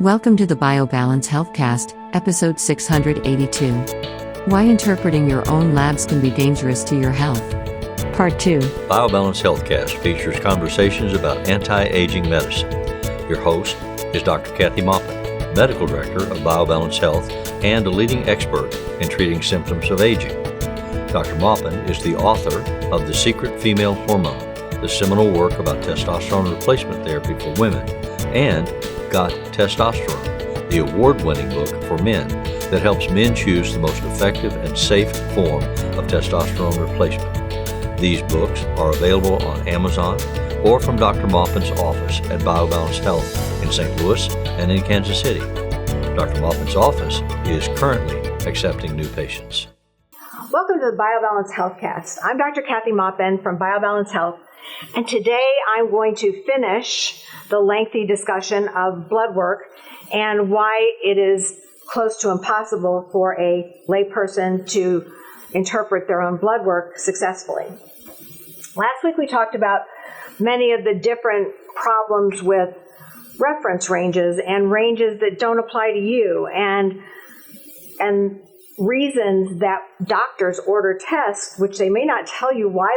Welcome to the BioBalance Healthcast, episode 682. Why interpreting your own labs can be dangerous to your health. Part 2. BioBalance Healthcast features conversations about anti-aging medicine. Your host is Dr. Kathy Maupin, Medical Director of BioBalance Health and a leading expert in treating symptoms of aging. Dr. Maupin is the author of The Secret Female Hormone, the seminal work about testosterone replacement therapy for women, and Got Testosterone, the award-winning book for men that helps men choose the most effective and safe form of testosterone replacement. These books are available on Amazon or from Dr. Maupin's office at BioBalance Health in St. Louis and in Kansas City. Dr. Maupin's office is currently accepting new patients. Welcome to the BioBalance Healthcast. I'm Dr. Kathy Maupin from BioBalance Health, and today I'm going to finish the lengthy discussion of blood work and why it is close to impossible for a layperson to interpret their own blood work successfully. Last week we talked about many of the different problems with reference ranges and ranges that don't apply to you, and reasons that doctors order tests, which they may not tell you why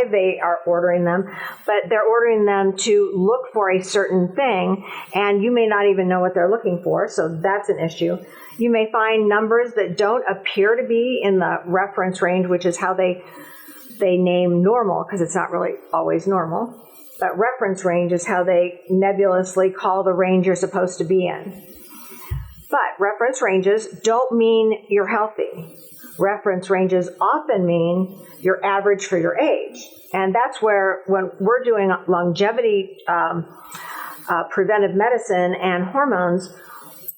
they are ordering them, but they're ordering them to look for a certain thing, and you may not even know what they're looking for, so that's an issue. You may find numbers that don't appear to be in the reference range, which is how they name normal, because it's not really always normal. But reference range is how they nebulously call the range you're supposed to be in. But reference ranges don't mean you're healthy. Reference ranges often mean you're average for your age. And that's where, when we're doing longevity preventive medicine and hormones,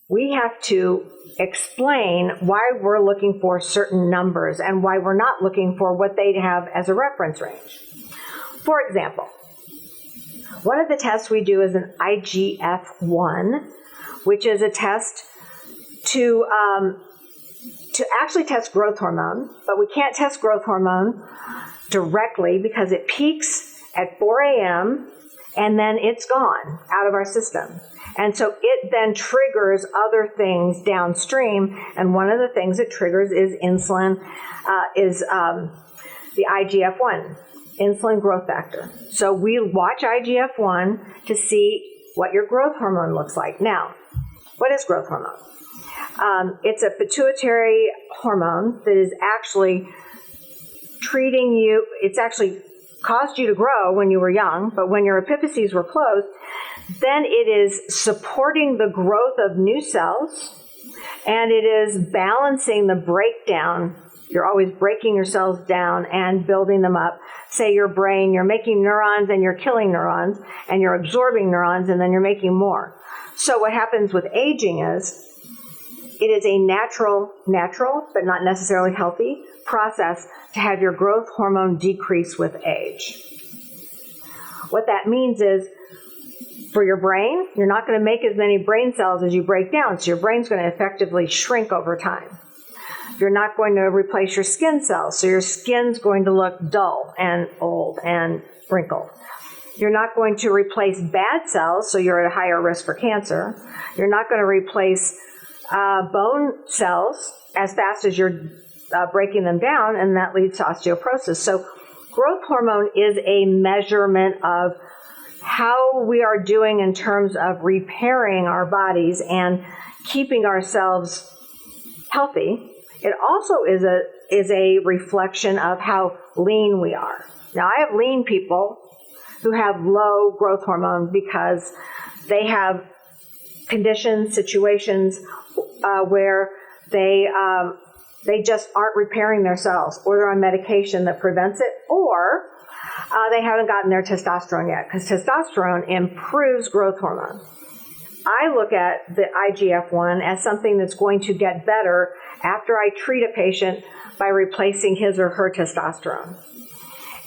we have to explain why we're looking for certain numbers and why we're not looking for what they have as a reference range. For example, one of the tests we do is an IGF-1, which is a test to actually test growth hormone, but we can't test growth hormone directly because it peaks at 4 a.m. and then it's gone out of our system. And so it then triggers other things downstream, and one of the things it triggers is insulin, the IGF-1, insulin growth factor. So we watch IGF-1 to see what your growth hormone looks like. Now, what is growth hormone? It's a pituitary hormone that is actually treating you. It's actually caused you to grow when you were young, but when your epiphyses were closed, then it is supporting the growth of new cells, and it is balancing the breakdown. You're always breaking your cells down and building them up. Say your brain, you're making neurons and you're killing neurons, and you're absorbing neurons and then you're making more. So what happens with aging is, it is a natural, but not necessarily healthy process to have your growth hormone decrease with age. What that means is, for your brain, you're not going to make as many brain cells as you break down, so your brain's going to effectively shrink over time. You're not going to replace your skin cells, so your skin's going to look dull and old and wrinkled. You're not going to replace bad cells, so you're at a higher risk for cancer. You're not going to replace bone cells as fast as you're breaking them down, and that leads to osteoporosis. So growth hormone is a measurement of how we are doing in terms of repairing our bodies and keeping ourselves healthy. It also is a reflection of how lean we are. Now, I have lean people who have low growth hormone because they have conditions, situations where they just aren't repairing their cells, or they're on medication that prevents it, or they haven't gotten their testosterone yet, because testosterone improves growth hormone. I look at the IGF-1 as something that's going to get better after I treat a patient by replacing his or her testosterone.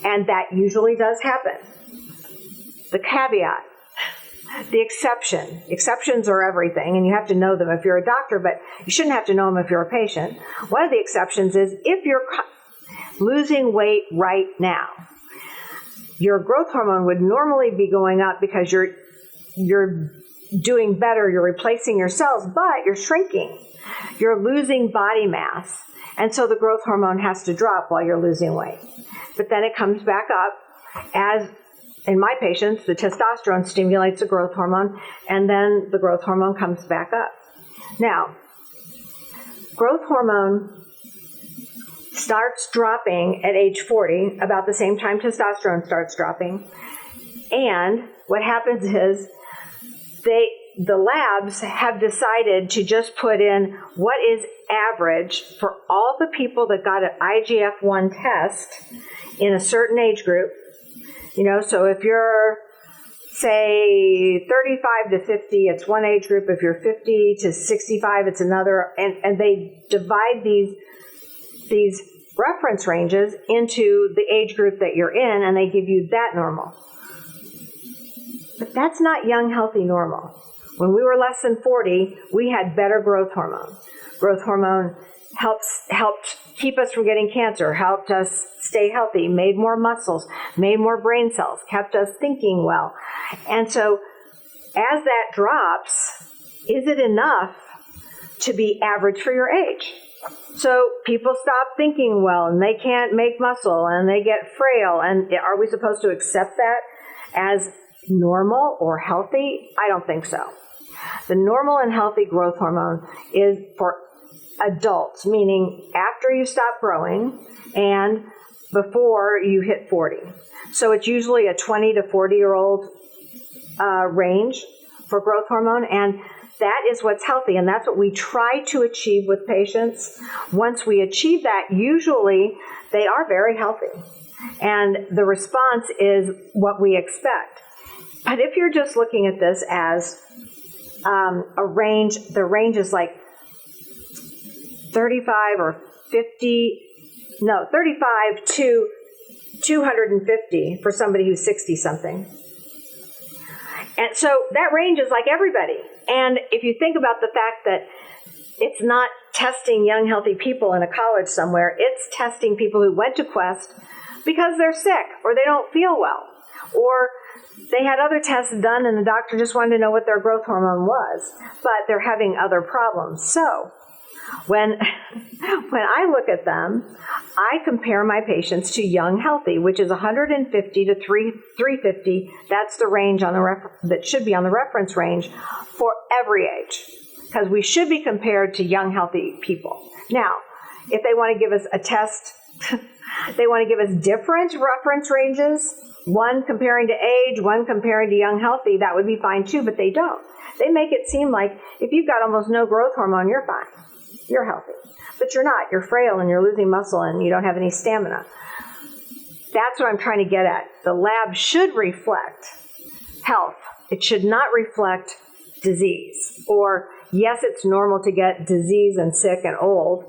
And that usually does happen. The caveat, the exceptions are everything, and you have to know them if you're a doctor, but you shouldn't have to know them if you're a patient. One of the exceptions is if you're losing weight right now, your growth hormone would normally be going up because you're doing better. You're replacing your cells, but you're shrinking. You're losing body mass. And so the growth hormone has to drop while you're losing weight. But then it comes back up as, in my patients, the testosterone stimulates the growth hormone, and then the growth hormone comes back up. Now, growth hormone starts dropping at age 40, about the same time testosterone starts dropping. And what happens is the labs have decided to just put in what is average for all the people that got an IGF-1 test in a certain age group. So if you're, say, 35 to 50, it's one age group. If you're 50 to 65, it's another. And they divide these reference ranges into the age group that you're in, and they give you that normal. But that's not young, healthy normal. When we were less than 40, we had better growth hormone. Growth hormone helped keep us from getting cancer, helped us stay healthy, made more muscles, made more brain cells, kept us thinking well. And so as that drops, is it enough to be average for your age? So people stop thinking well, and they can't make muscle, and they get frail. And are we supposed to accept that as normal or healthy? I don't think so. The normal and healthy growth hormone is for adults, meaning after you stop growing and before you hit 40. So it's usually a 20 to 40-year-old range for growth hormone, and that is what's healthy, and that's what we try to achieve with patients. Once we achieve that, usually they are very healthy, and the response is what we expect. But if you're just looking at this as a range, the range is like 35 to 250 for somebody who's 60-something. And so that range is like everybody. And if you think about the fact that it's not testing young, healthy people in a college somewhere, it's testing people who went to Quest because they're sick or they don't feel well, or they had other tests done and the doctor just wanted to know what their growth hormone was, but they're having other problems. So when I look at them, I compare my patients to young, healthy, which is 150 to 350. That's the range on that should be on the reference range for every age, because we should be compared to young, healthy people. Now, if they want to give us a test, they want to give us different reference ranges, one comparing to age, one comparing to young, healthy, that would be fine too, but they don't. They make it seem like if you've got almost no growth hormone, you're fine. You're healthy. But you're not. You're frail and you're losing muscle and you don't have any stamina. That's what I'm trying to get at. The lab should reflect health. It should not reflect disease. Or, yes, it's normal to get disease and sick and old.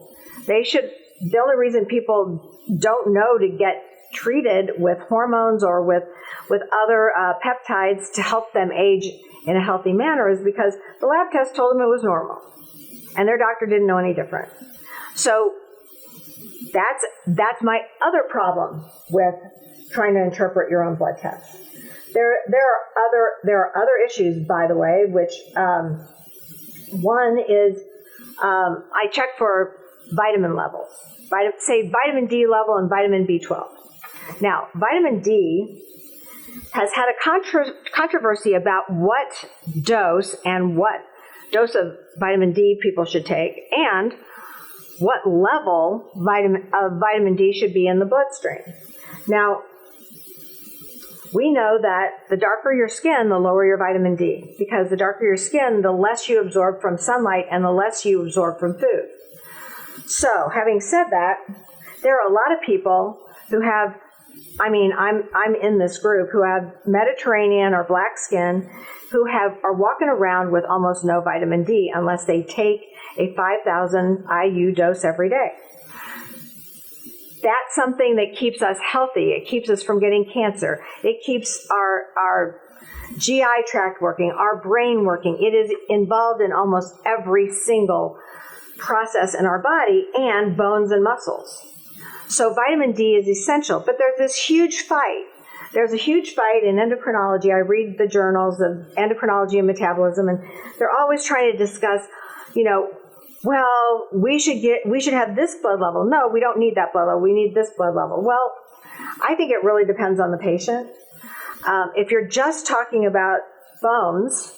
The only reason people don't know to get treated with hormones or with other peptides to help them age in a healthy manner is because the lab test told them it was normal. And their doctor didn't know any different. So that's my other problem with trying to interpret your own blood test. There are other issues, by the way, which one is I check for vitamin levels, say vitamin D level and vitamin B12. Now, vitamin D has had a controversy about what dose of vitamin D people should take and what level of vitamin D should be in the bloodstream. Now, we know that the darker your skin, the lower your vitamin D, because the darker your skin, the less you absorb from sunlight and the less you absorb from food. So, having said that, there are a lot of people who have, I'm in this group, who have Mediterranean or black skin, who are walking around with almost no vitamin D unless they take a 5,000 IU dose every day. That's something that keeps us healthy. It keeps us from getting cancer. It keeps our GI tract working, our brain working. It is involved in almost every single process in our body and bones and muscles. So vitamin D is essential, but there's this huge fight. there's a huge fight in endocrinology. I read the journals of endocrinology and metabolism, and they're always trying to discuss, well, we should have this blood level. No, we don't need that blood level. We need this blood level. Well, I think it really depends on the patient. If you're just talking about bones,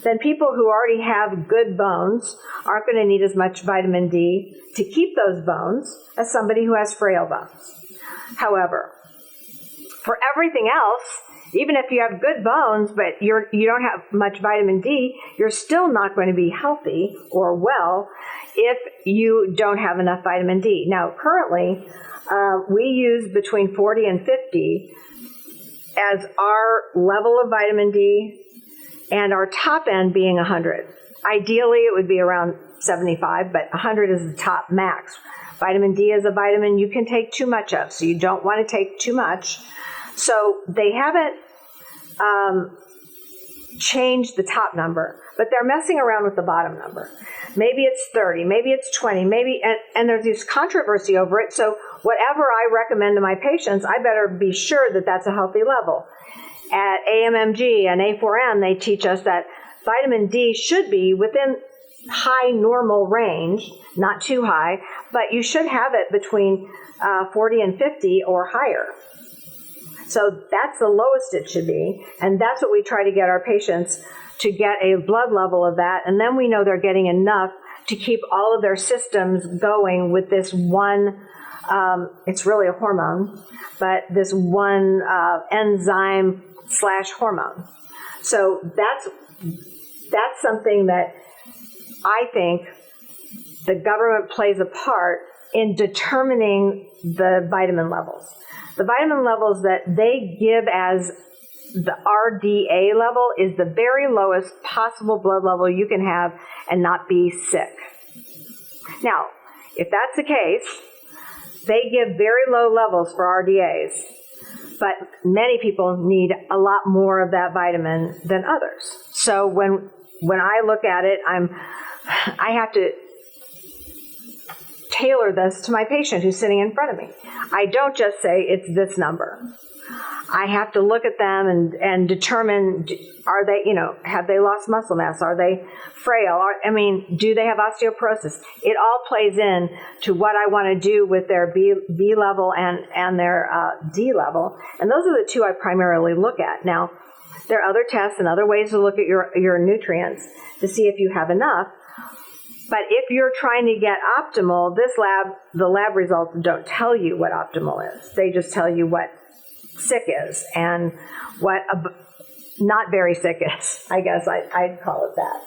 then people who already have good bones aren't going to need as much vitamin D to keep those bones as somebody who has frail bones. However, for everything else, even if you have good bones, but you don't have much vitamin D, you're still not going to be healthy or well if you don't have enough vitamin D. Now, currently, we use between 40 and 50 as our level of vitamin D, and our top end being 100. Ideally, it would be around 75, but 100 is the top max. Vitamin D is a vitamin you can take too much of, so you don't want to take too much. So they haven't changed the top number, but they're messing around with the bottom number. Maybe it's 30, maybe it's 20, and there's this controversy over it. So whatever I recommend to my patients, I better be sure that that's a healthy level. At AMMG and A4M, they teach us that vitamin D should be within high normal range, not too high, but you should have it between 40 and 50 or higher. So that's the lowest it should be, and that's what we try to get our patients to get a blood level of that, and then we know they're getting enough to keep all of their systems going with this one, it's really a hormone, but this one enzyme / hormone. So that's something that I think the government plays a part in determining the vitamin levels. The vitamin levels that they give as the RDA level is the very lowest possible blood level you can have and not be sick. Now, if that's the case, they give very low levels for RDAs, but many people need a lot more of that vitamin than others. So when I look at it, I have to tailor this to my patient who's sitting in front of me. I don't just say it's this number. I have to look at them and determine, are they, have they lost muscle mass? Are they frail? Do they have osteoporosis? It all plays in to what I want to do with their B level and their D level. And those are the two I primarily look at. Now, there are other tests and other ways to look at your nutrients to see if you have enough. But if you're trying to get optimal, the lab results don't tell you what optimal is. They just tell you what sick is and what not very sick is. I guess I'd call it that.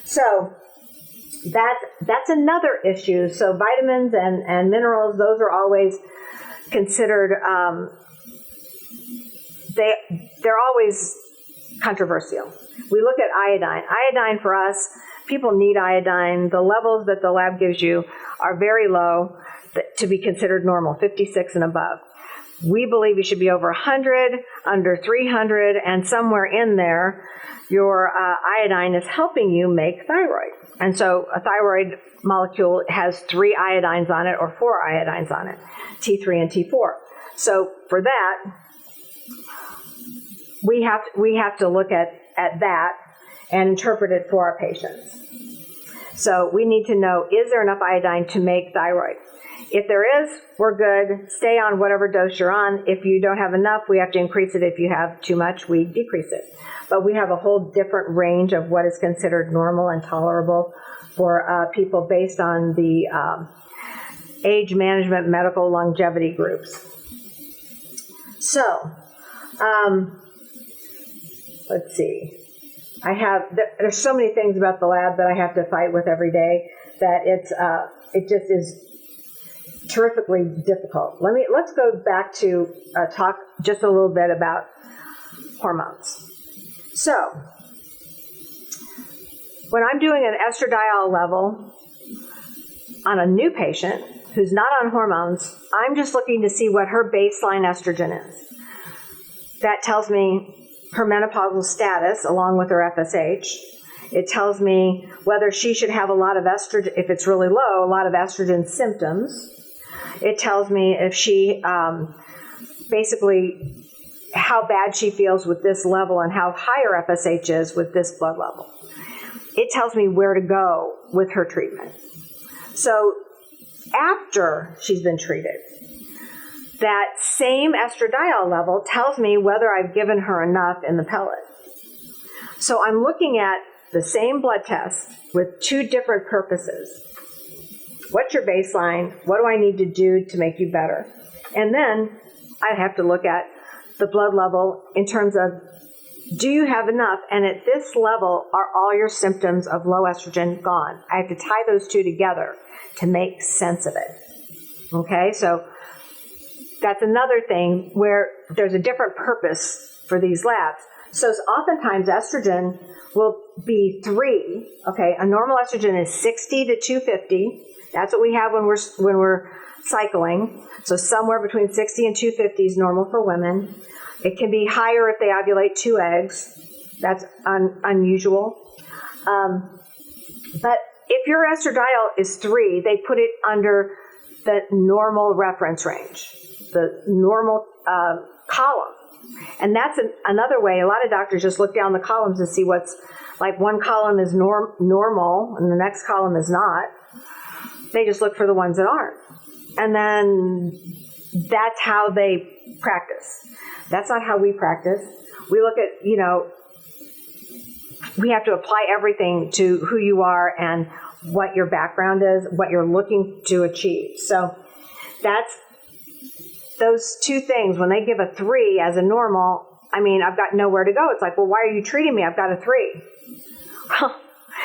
So that's another issue. So vitamins and minerals, those are always considered, they're always controversial. We look at iodine. Iodine for us, people need iodine. The levels that the lab gives you are very low to be considered normal, 56 and above. We believe you should be over 100, under 300, and somewhere in there, your iodine is helping you make thyroid. And so a thyroid molecule has 3 iodines on it or 4 iodines on it, T3 and T4. So for that, we have to look at that and interpret it for our patients. So we need to know, is there enough iodine to make thyroid? If there is, we're good. Stay on whatever dose you're on. If you don't have enough, we have to increase it. If you have too much, we decrease it. But we have a whole different range of what is considered normal and tolerable for people based on the age management medical longevity groups. So, let's see. There's so many things about the lab that I have to fight with every day that it just is terrifically difficult. Let's go back to talk just a little bit about hormones. So, when I'm doing an estradiol level on a new patient who's not on hormones, I'm just looking to see what her baseline estrogen is. That tells me her menopausal status along with her FSH. It tells me whether she should have a lot of estrogen, if it's really low, a lot of estrogen symptoms. It tells me if she basically how bad she feels with this level and how high her FSH is with this blood level. It tells me where to go with her treatment. So after she's been treated, that same estradiol level tells me whether I've given her enough in the pellet. So I'm looking at the same blood test with two different purposes. What's your baseline? What do I need to do to make you better? And then I have to look at the blood level in terms of, do you have enough? And at this level, are all your symptoms of low estrogen gone? I have to tie those two together to make sense of it. Okay, so that's another thing where there's a different purpose for these labs. So oftentimes estrogen will be 3. Okay, a normal estrogen is 60 to 250. That's what we have when we're cycling. So somewhere between 60 and 250 is normal for women. It can be higher if they ovulate 2 eggs. That's unusual. But if your estradiol is 3, they put it under the normal reference range, the normal column. And that's another way. A lot of doctors just look down the columns to see what's, like one column is normal and the next column is not. They just look for the ones that aren't. And then that's how they practice. That's not how we practice. We look at, we have to apply everything to who you are and what your background is, what you're looking to achieve. So that's those two things. When they give a 3 as a normal, I've got nowhere to go. It's like, well, why are you treating me? I've got a 3. Well,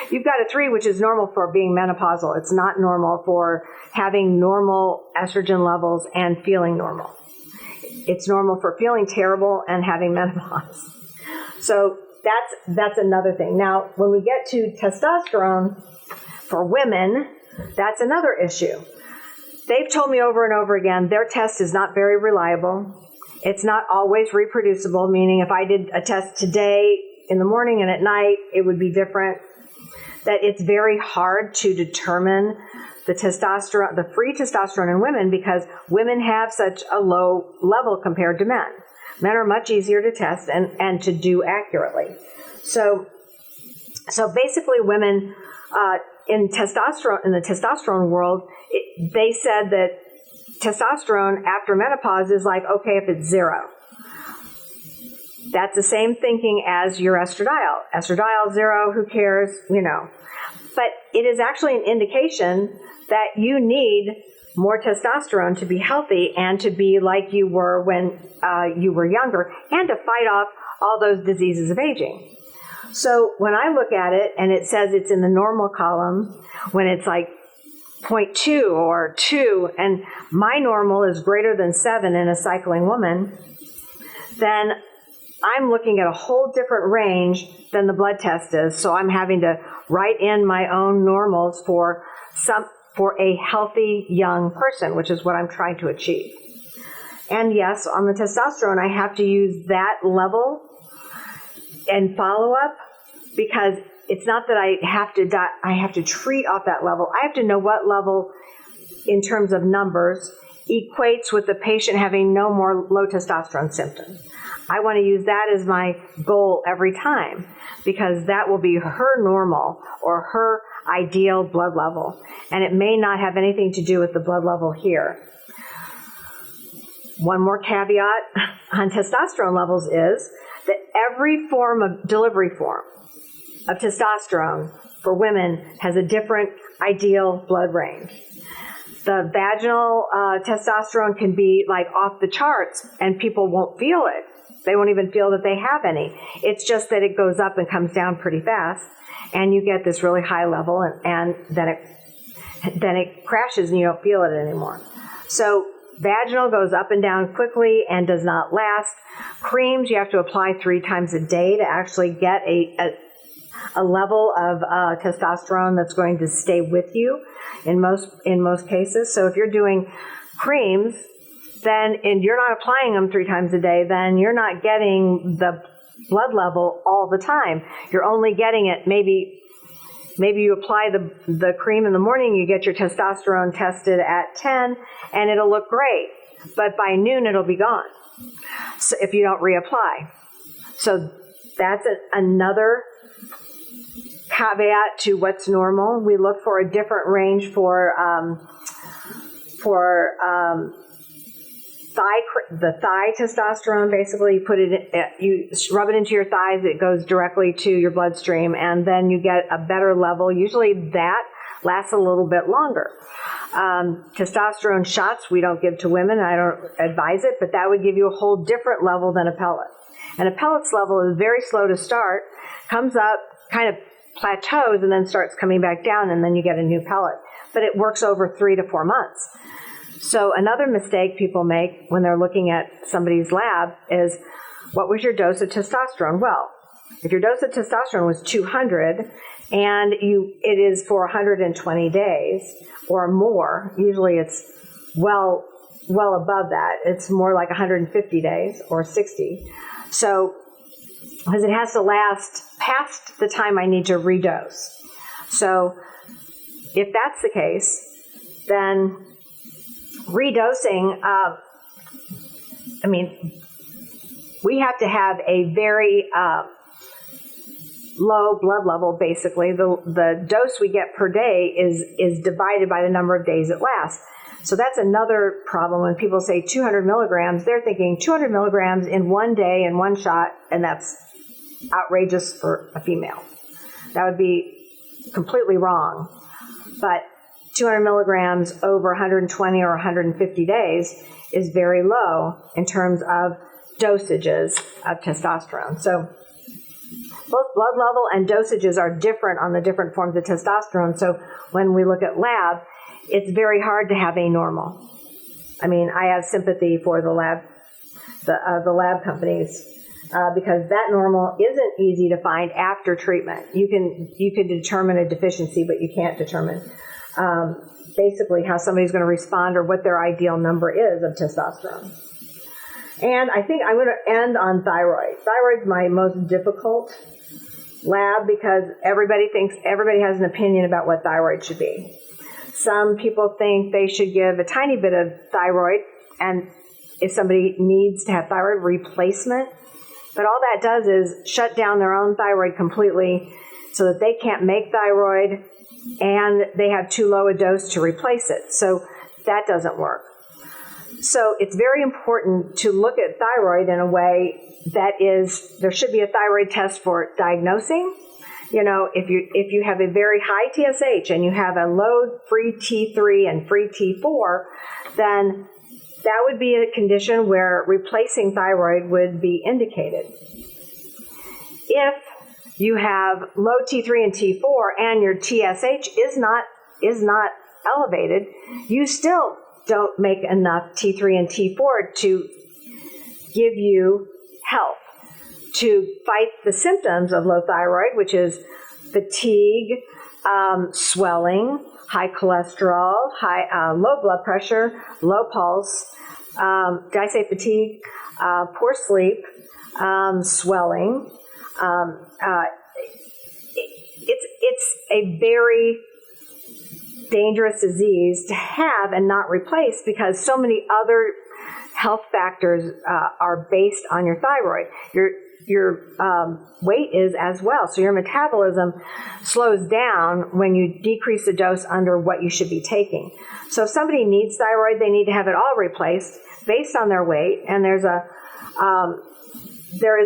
you've got a 3, which is normal for being menopausal. It's not normal for having normal estrogen levels and feeling normal. It's normal for feeling terrible and having menopause. So that's another thing. Now, when we get to testosterone for women, that's another issue. They've told me over and over again, their test is not very reliable. It's not always reproducible, meaning if I did a test today in the morning and at night, it would be different. That it's very hard to determine the testosterone, the free testosterone in women, because women have such a low level compared to men. Men are much easier to test and to do accurately. So basically women in the testosterone world, they said that testosterone after menopause is like, okay, if it's 0. That's the same thinking as your estradiol. Estradiol 0, who cares, But it is actually an indication that you need more testosterone to be healthy and to be like you were when you were younger and to fight off all those diseases of aging. So when I look at it and it says it's in the normal column, when it's like 0.2 or 2, and my normal is greater than 7 in a cycling woman, then I'm looking at a whole different range than the blood test is. So I'm having to write in my own normals for a healthy young person, which is what I'm trying to achieve. And yes, on the testosterone, I have to use that level and follow up, because it's not that I have to treat off that level. I have to know what level, in terms of numbers, equates with the patient having no more low testosterone symptoms. I want to use that as my goal every time, because that will be her normal or her ideal blood level. And it may not have anything to do with the blood level here. One more caveat on testosterone levels is that every delivery form of testosterone for women has a different ideal blood range. The vaginal testosterone can be like off the charts and people won't feel it. They won't even feel that they have any. It's just that it goes up and comes down pretty fast, and you get this really high level, and then it crashes and you don't feel it anymore. So vaginal goes up and down quickly and does not last. Creams you have to apply 3 times a day to actually get a level of testosterone that's going to stay with you in most cases. So if you're doing creams, and you're not applying them 3 times a day, then you're not getting the blood level all the time. You're only getting it maybe you apply the cream in the morning, you get your testosterone tested at 10, and it'll look great. But by noon, it'll be gone. so if you don't reapply. So that's another caveat to what's normal. We look for a different range for the thigh testosterone. Basically, you rub it into your thighs. It goes directly to your bloodstream, and then you get a better level. Usually, that lasts a little bit longer. Testosterone shots we don't give to women. I don't advise it, but that would give you a whole different level than a pellet. And a pellet's level is very slow to start, comes up, kind of plateaus, and then starts coming back down, and then you get a new pellet. But it works over 3 to 4 months. So another mistake people make when they're looking at somebody's lab is, what was your dose of testosterone? Well, if your dose of testosterone was 200 and it is for 120 days or more, usually it's well above that. It's more like 150 days or 60. So, because it has to last past the time I need to redose. So, if that's the case, then redosing, we have to have a very low blood level, basically. The dose we get per day is divided by the number of days it lasts. So that's another problem. When people say 200 milligrams, they're thinking 200 milligrams in one day in one shot, and that's outrageous for a female. That would be completely wrong. But 200 milligrams over 120 or 150 days is very low in terms of dosages of testosterone. So both blood level and dosages are different on the different forms of testosterone. So when we look at lab, it's very hard to have a normal. I mean, I have sympathy for the lab companies because that normal isn't easy to find after treatment. You can determine a deficiency, but you can't determine basically how somebody's going to respond or what their ideal number is of testosterone. And I think I'm going to end on thyroid. Thyroid's my most difficult lab because everybody has an opinion about what thyroid should be. Some people think they should give a tiny bit of thyroid, and if somebody needs to have thyroid replacement, but all that does is shut down their own thyroid completely so that they can't make thyroid and they have too low a dose to replace it. So that doesn't work. So it's very important to look at thyroid in a way that there should be a thyroid test for diagnosing. You know, if you have a very high TSH and you have a low free T3 and free T4, then that would be a condition where replacing thyroid would be indicated. If you have low T3 and T4 and your TSH is not elevated, you still don't make enough T3 and T4 to give you help to fight the symptoms of low thyroid, which is fatigue, swelling, high cholesterol, low blood pressure, low pulse. Did I say fatigue? Poor sleep, swelling. It's a very dangerous disease to have and not replace because so many other health factors are based on your thyroid. Your weight is as well. So your metabolism slows down when you decrease the dose under what you should be taking. So if somebody needs thyroid, they need to have it all replaced based on their weight. And there is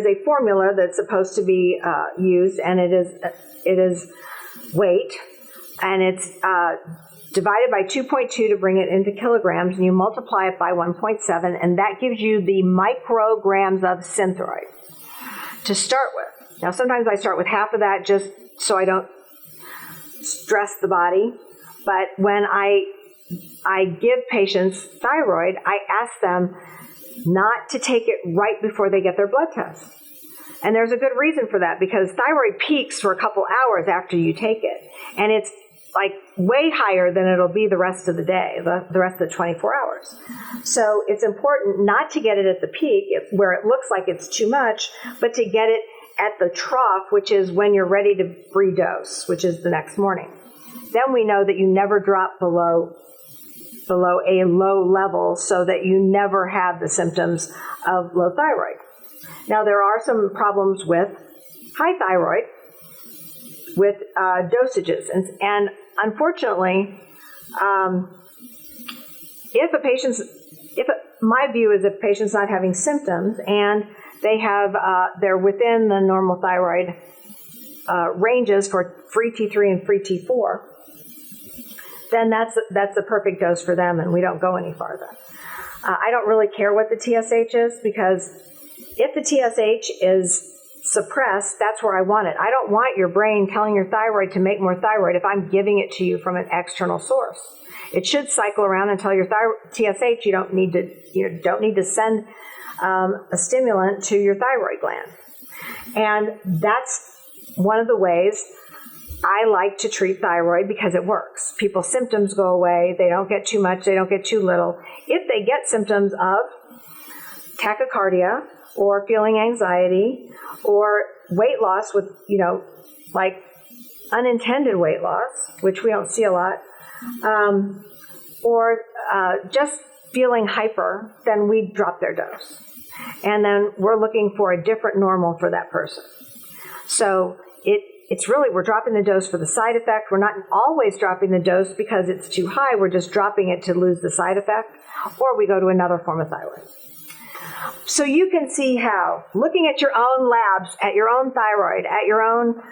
a formula that's supposed to be used, and it is weight, and it's divided by 2.2 to bring it into kilograms, and you multiply it by 1.7, and that gives you the micrograms of synthroid to start with. Now, sometimes I start with half of that just so I don't stress the body, but when I give patients thyroid, I ask them not to take it right before they get their blood test. And there's a good reason for that, because thyroid peaks for a couple hours after you take it, and it's like way higher than it'll be the rest of the day, the rest of the 24 hours. So it's important not to get it at the peak where it looks like it's too much, but to get it at the trough, which is when you're ready to redose, which is the next morning. Then we know that you never drop below below a low level so that you never have the symptoms of low thyroid. Now, there are some problems with high thyroid with dosages. And unfortunately, my view is if a patient's not having symptoms and they're within the normal thyroid ranges for free T3 and free T4, then that's the perfect dose for them, and we don't go any farther. I don't really care what the TSH is, because if the TSH is suppressed, that's where I want it. I don't want your brain telling your thyroid to make more thyroid if I'm giving it to you from an external source. It should cycle around and tell your TSH you don't need to send a stimulant to your thyroid gland. And that's one of the ways I like to treat thyroid, because it works. People's symptoms go away. They don't get too much. They don't get too little. If they get symptoms of tachycardia or feeling anxiety or weight loss with, like unintended weight loss, which we don't see a lot, or just feeling hyper, then we drop their dose. And then we're looking for a different normal for that person. So it's really, we're dropping the dose for the side effect. We're not always dropping the dose because it's too high. We're just dropping it to lose the side effect, or we go to another form of thyroid. So you can see how, looking at your own labs, at your own thyroid, at your own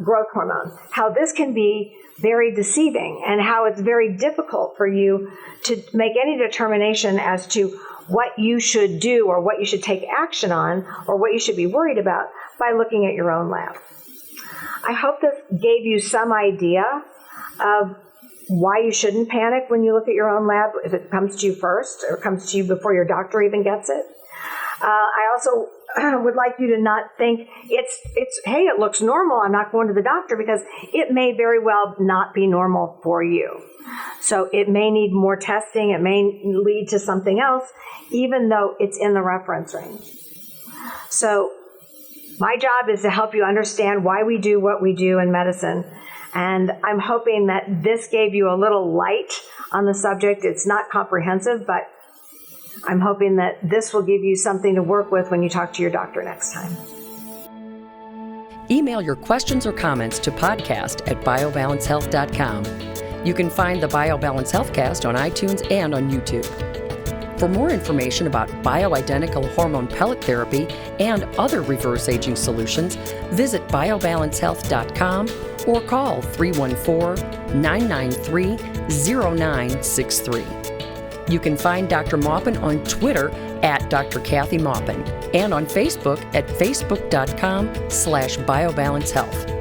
growth hormone, how this can be very deceiving, and how it's very difficult for you to make any determination as to what you should do or what you should take action on or what you should be worried about by looking at your own lab. I hope this gave you some idea of why you shouldn't panic when you look at your own lab, if it comes to you first or comes to you before your doctor even gets it. I also would like you to not think hey, it looks normal, I'm not going to the doctor, because it may very well not be normal for you. So it may need more testing, it may lead to something else, even though it's in the reference range. So my job is to help you understand why we do what we do in medicine. And I'm hoping that this gave you a little light on the subject. It's not comprehensive, but I'm hoping that this will give you something to work with when you talk to your doctor next time. Email your questions or comments to podcast@biobalancehealth.com. You can find the BioBalance Healthcast on iTunes and on YouTube. For more information about bioidentical hormone pellet therapy and other reverse aging solutions, visit biobalancehealth.com or call 314-993-0963. You can find Dr. Maupin on Twitter @Dr. Kathy Maupin and on Facebook at facebook.com/biobalancehealth.